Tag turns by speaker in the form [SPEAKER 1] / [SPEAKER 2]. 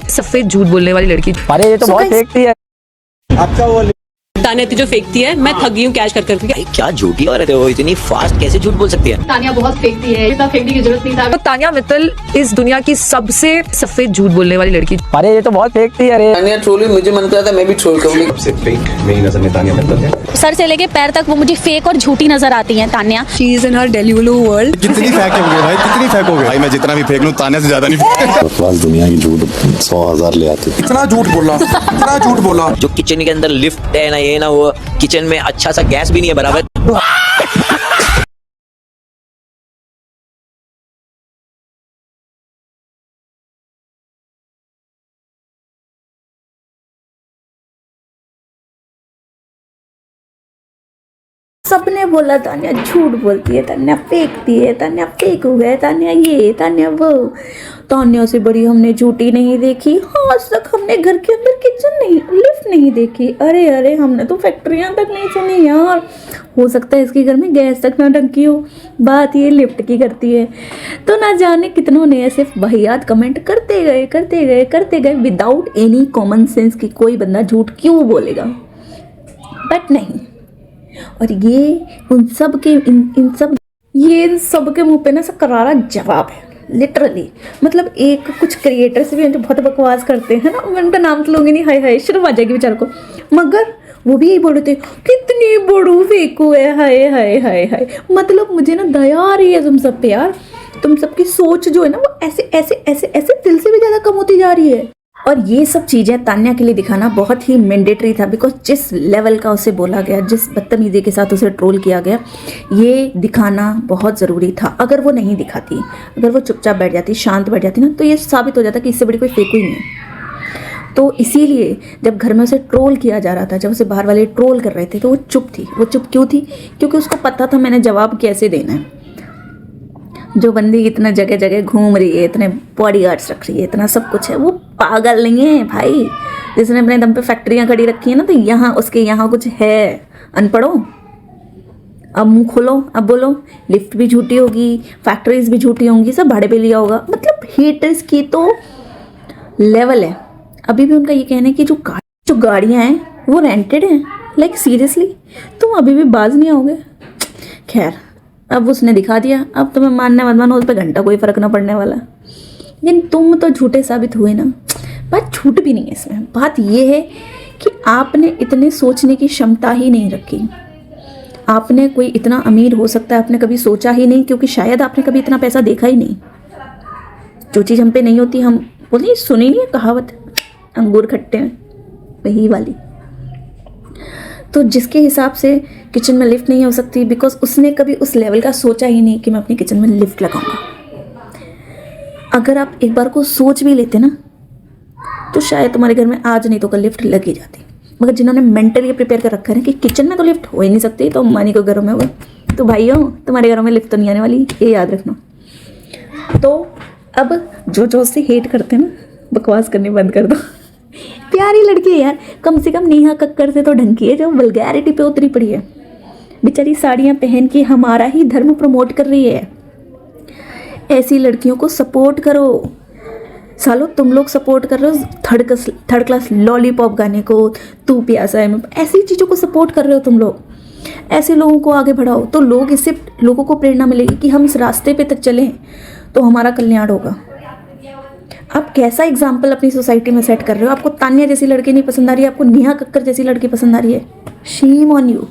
[SPEAKER 1] सफेद झूठ बोलने वाली लड़की।
[SPEAKER 2] अरे ये तो बहुत फेंकती है।
[SPEAKER 3] आपका वो
[SPEAKER 4] तानिया जो फेंकती है, मैं थक गई हूँ कैश कर करके।
[SPEAKER 5] क्या झूठी औरत है वो, इतनी फास्ट कैसे झूठ बोल सकती है।
[SPEAKER 4] तानिया बहुत फेंकती है, इतना फेंकने की जरूरत नहीं था।
[SPEAKER 1] तो तानिया मित्तल इस दुनिया की सबसे सफेद झूठ बोलने वाली लड़की।
[SPEAKER 2] अरे ये तो बहुत फेंकती है। अरे
[SPEAKER 6] तानिया ट्रोली, मुझे मन करता था मैं भी ट्रोल करूंगी।
[SPEAKER 3] सबसे फेक मेरी नजर में तानिया मित्तल है।
[SPEAKER 7] सर से लेके पैर तक वो मुझे फेक और झूठी नजर आती है Tanya.
[SPEAKER 4] She is in her delulu world.
[SPEAKER 3] कितनी फेंकोगे भाई, कितनी फेंकोगे भाई, मैं जितना भी फेंक लूं तानिया से ज्यादा नहीं।
[SPEAKER 8] बकवास दुनिया की झूठ 100,000 ले आती।
[SPEAKER 3] इतना झूठ बोला, इतना झूठ बोला।
[SPEAKER 5] जो किचन के अंदर लिफ्ट है ना, ये ना वो, किचन में अच्छा सा गैस भी नहीं है बराबर।
[SPEAKER 9] सबने बोला तान्या झूठ बोलती है, तान्या फेंकती है, तान्या फेंक हो गया, तान्या ये, तान्या वो। तान्या से बड़ी हमने झूठी नहीं देखी। आज तक हमने घर के अंदर किचन नहीं, लिफ्ट नहीं देखी। अरे अरे हमने तो फैक्ट्रियां तक नहीं सुनी यार। हो सकता है इसके घर में गैस तक ना टंकी हो, बात ये लिफ्ट की करती है। तो ना जाने कितनों ने ऐसे वाहियात कमेंट करते गए करते गए करते गए विदाउट एनी कॉमन सेंस कि कोई बंदा झूठ क्यों बोलेगा। बट नहीं, और ये उन सब के इन सब के मुंह पे ना सब करारा जवाब है लिटरली। मतलब एक कुछ क्रिएटर्स भी हैं जो बहुत बकवास करते हैं ना, मैं उनका नाम तो लूँगी नहीं, हाय हाय शर्म आ जाएगी बेचारे को, मगर वो भी यही बोल रहे थे कितनी बड़ू फेंकू है, हाय हाय हाय हाय। मतलब मुझे ना दया आ रही है तुम सब पे यार। तुम सबकी सोच जो है ना वो ऐसे ऐसे ऐसे ऐसे दिल से भी ज़्यादा कम होती जा रही है। और ये सब चीज़ें तान्या के लिए दिखाना बहुत ही मैंडेटरी था, बिकॉज जिस लेवल का उसे बोला गया, जिस बदतमीजी के साथ उसे ट्रोल किया गया, ये दिखाना बहुत ज़रूरी था। अगर वो नहीं दिखाती, अगर वो चुपचाप बैठ जाती, शांत बैठ जाती ना, तो ये साबित हो जाता कि इससे बड़ी कोई फेक ही नहीं है। तो इसीलिए जब घर में उसे ट्रोल किया जा रहा था, जब उसे बाहर वाले ट्रोल कर रहे थे, तो वो चुप थी। वो चुप क्यों थी? क्योंकि उसको पता था मैंने जवाब कैसे देना है। जो बंदी इतना जगह जगह घूम रही है, इतने बॉडीगार्ड्स रख रही है, इतना सब कुछ है, वो पागल नहीं है भाई। जिसने अपने दम पे फैक्ट्रियाँ खड़ी रखी है ना, तो यहाँ उसके यहाँ कुछ है। अनपढ़ो, अब मुंह खोलो, अब बोलो। लिफ्ट भी झूठी होगी, फैक्ट्रीज भी झूठी होंगी, सब भाड़े पे लिया होगा। मतलब हेटर्स की तो लेवल है। अभी भी उनका ये कहना है कि जो गाड़ियाँ हैं वो रेंटेड हैं। लाइक सीरियसली तुम अभी भी बाज नहीं आओगे। खैर, अब उसने दिखा दिया, अब तुम्हें मानना मत मानो, उस पर घंटा कोई फ़र्क ना पड़ने वाला। लेकिन तुम तो झूठे साबित हुए ना। बात झूठ भी नहीं है इसमें, बात ये है कि आपने इतने सोचने की क्षमता ही नहीं रखी। आपने कोई इतना अमीर हो सकता है आपने कभी सोचा ही नहीं, क्योंकि शायद आपने कभी इतना पैसा देखा ही नहीं। जो चीज़ हम पे नहीं होती, हम बोलिए सुनी नहीं है कहावत, अंगूर खट्टे हैं, वही वाली। तो जिसके हिसाब से किचन में लिफ्ट नहीं हो सकती, बिकॉज उसने कभी उस लेवल का सोचा ही नहीं कि मैं अपनी किचन में लिफ्ट लगाऊंगा। अगर आप एक बार को सोच भी लेते ना, तो शायद तुम्हारे घर में आज नहीं तो कल लिफ्ट लग ही जाती। मगर जिन्होंने मेंटली प्रिपेयर कर रखा है कि किचन में तो लिफ्ट हो ही नहीं सकती, तो अम्बानी को घरों में हुआ, तो भाइयों तुम्हारे घरों में लिफ्ट तो नहीं आने वाली, ये याद रखना। तो अब जो उससे हेट करते हैं ना, बकवास करनी बंद कर दो। प्यारी लड़की है यार, कम से कम नेहा कक्कर से तो ढंग की है, जो वल्गैरिटी पे उतरी पड़ी है। बेचारी साड़ियाँ पहन के हमारा ही धर्म प्रमोट कर रही है। ऐसी लड़कियों को सपोर्ट करो। सालो तुम लोग सपोर्ट कर रहे हो थर्ड क्लास लॉलीपॉप गाने को, तू प्यासा है, ऐसी चीज़ों को सपोर्ट कर रहे हो तुम लोग। ऐसे लोगों को आगे बढ़ाओ, तो इससे लोगों को प्रेरणा मिलेगी कि हम इस रास्ते पे तक चलें तो हमारा कल्याण होगा। आप कैसा एग्जाम्पल अपनी सोसाइटी में सेट कर रहे हो? आपको तान्या जैसी लड़की नहीं पसंद आ रही है, आपको नेहा कक्कर जैसी लड़की पसंद आ रही है। Shame on you.